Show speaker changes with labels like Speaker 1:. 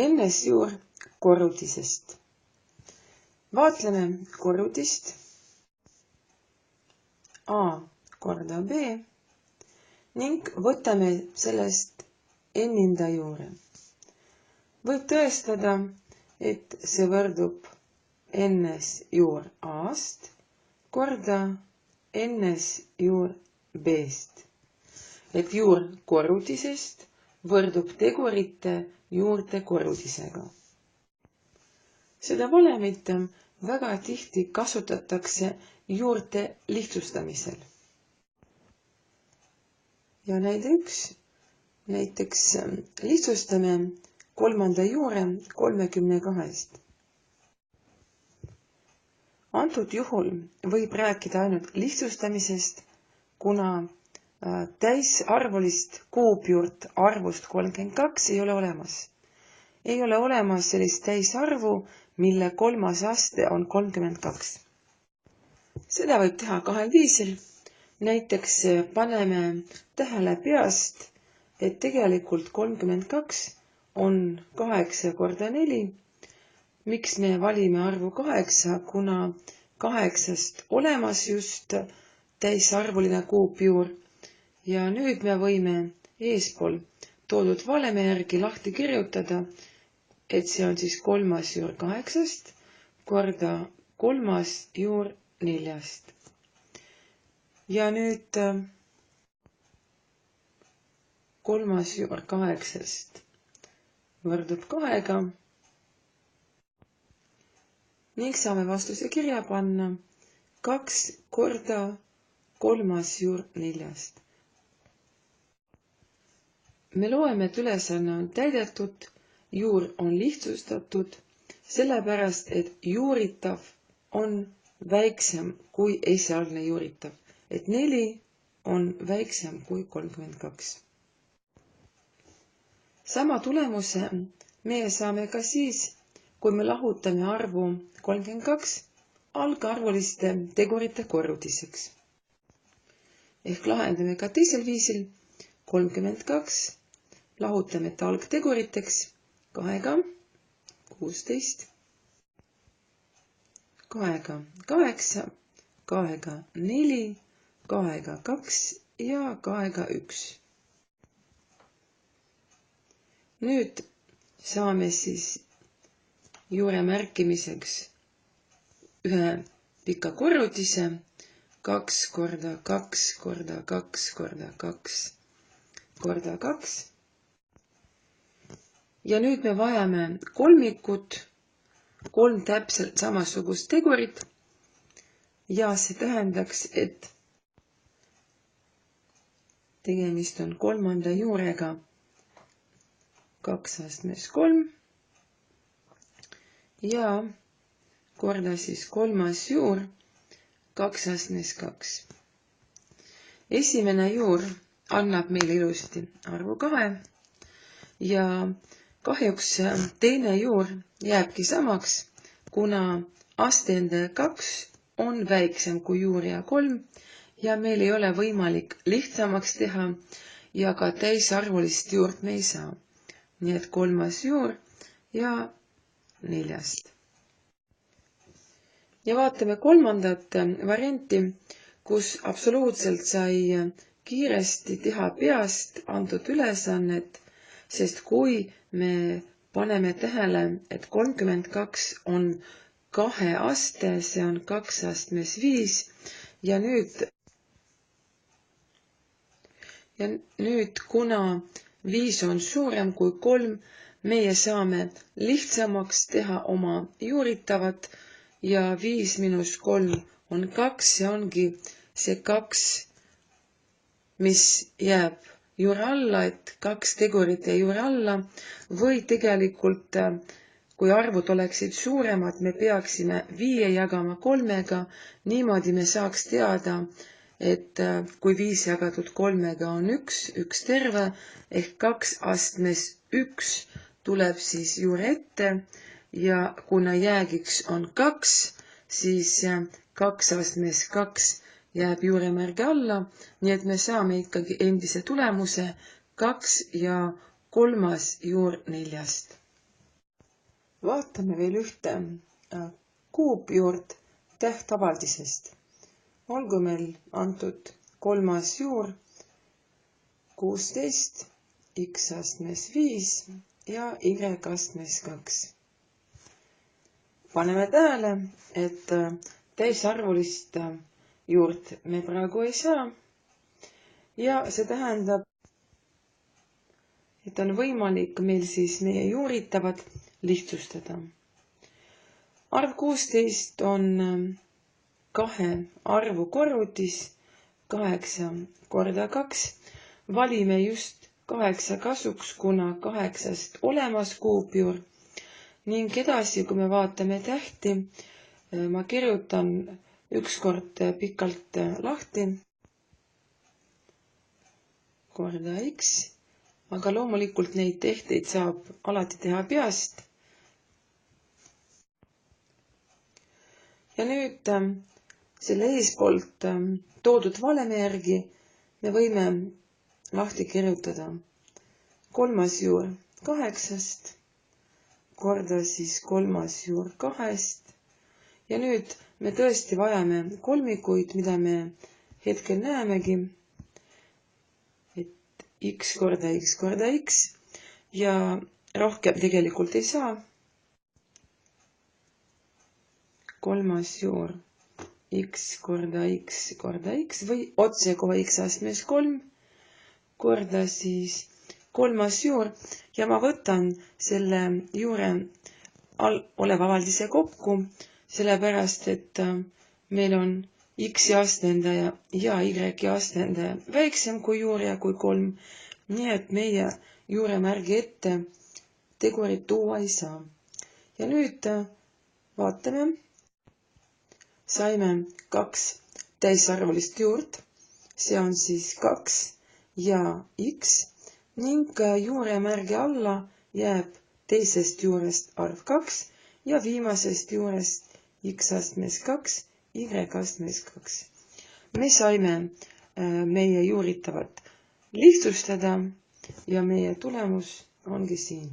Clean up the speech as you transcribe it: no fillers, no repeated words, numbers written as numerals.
Speaker 1: NS-juur korrutisest. Vaatleme korrutist A korda B ning võtame sellest n-inda juure. Võib tõestada, et see võrdub NS-juur A-st korda NS-juur B-st. Et juur korrutisest võrdub tegurite juurte korrutisega. Seda valemit väga tihti kasutatakse juurte lihtsustamisel. Ja näiteks lihtsustame kolmanda juure 32-st. Antud juhul võib rääkida ainult lihtsustamisest, kuna täisarvulist kuupjuurt arvust 32 ei ole olemas. Ei ole olemas sellist täisarvu, mille kolmas aste on 32. Seda võib teha kahel viisil. Näiteks paneme tähele peast, et tegelikult 32 on 8 korda 4. Miks me valime arvu 8, kuna 8-st olemas just täisarvuline kuupjuur. Ja nüüd me võime eespool toodud valemi järgi lahti kirjutada, et see on siis kolmas juur 8-st korda kolmas juur 4-st. Ja nüüd kolmas juur 8-st võrdub 2 ning saame vastuse kirja panna 2 korda kolmas juur 4-st. Me loeme, et ülesanne on täidetud, juur on lihtsustatud, sellepärast, et juuritav on väiksem kui esialgne juuritav, et 4 on väiksem kui 32. Sama tulemuse me saame ka siis, kui me lahutame arvu 32 algarvuliste tegurite korrutiseks. Ehk lahendame ka teisel viisil 32 lahutame ta algteguriteks 2, 16, 2, 8, 2, 4, 2, 2 ja 2, 1. Nüüd saame siis juure märkimiseks ühe pika korrutise 2 korda 2 korda 2 korda 2 korda 2. Ja nüüd me vajame kolmikut, 3 täpselt samasugust tegurit ja see tähendaks, et tegemist on kolmanda juurega 2 astmes 3 ja korda siis kolmas juur 2 astmes 2. Esimene juur annab meile ilusti arvu 2 ja kahjuks teine juur jääbki samaks, kuna astende 2 on väiksem kui juurija 3 ja meil ei ole võimalik lihtsamaks teha ja ka täisarvulist juurt me ei saa. Nii et kolmas juur ja 4. Ja vaatame kolmandat varianti, kus absoluutselt sai kiiresti teha peast antud ülesannet, sest kui me paneme tähele, et 32 on 2 aste, see on 2 astmes 5 ja nüüd kuna 5 on suurem kui 3, meie saame lihtsamaks teha oma juuritavat ja 5 miinus 3 on 2, see ongi see 2, mis jääb juure alla, et 2 tegurit jäi juure alla või tegelikult, kui arvud oleksid suuremad, me peaksime 5 jagama 3-ga, niimoodi me saaks teada, et kui 5 jagatud 3-ga on 1 terve ehk 2 astmes 1 tuleb siis juurde ette ja kuna jäägiks on 2, siis 2 astmes 2 jääb juuremärgi alla, nii et me saame ikkagi endise tulemuse 2 ja kolmas juur 4. Vaatame veel ühte kuupjuurt tähtavaldisest. Olgu meil antud kolmas juur 16, x astmes 5 ja y astmes 2. Paneme tähele, et täisarvulist juurt me praegu ei saa ja see tähendab, et on võimalik meil siis meie juuritavad lihtsustada. Arv 16 on kahe arvu korrutis 8 korda 2. Valime just 8 kasuks, kuna 8-st olemas kuupjuur. Ning edasi, kui me vaatame tähti, ma kirjutan ükskord pikalt lahti. Korda x, aga loomulikult neid tehteid saab alati teha peast. Ja nüüd selle eespoolt toodud valemi järgi me võime lahti kirjutada kolmas juur 8-st korda siis kolmas juur 2-st. Ja nüüd me tõesti vajame kolmikuid, mida me hetkel näemegi. Et x korda x ja rohkem tegelikult ei saa. Kolmas juur x korda x või otsekohe x astmes 3 korda siis kolmas juur ja ma võtan selle juure all oleva avaldise kokku, sellepärast et meil on x-i astendaja ja y-i astendaja väiksem kui juur ja kui 3, nii et meie juuremärgi ette tegurit tuua ei saa. Ja nüüd vaatame. Saime 2 täisarvulist juurt, see on siis 2 ja x ning juuremärgi alla jääb teisest juurest arv 2 ja viimasest juurest x astmes 2, y astmes 2. Me saime meie juuritavat lihtsustada ja meie tulemus ongi siin.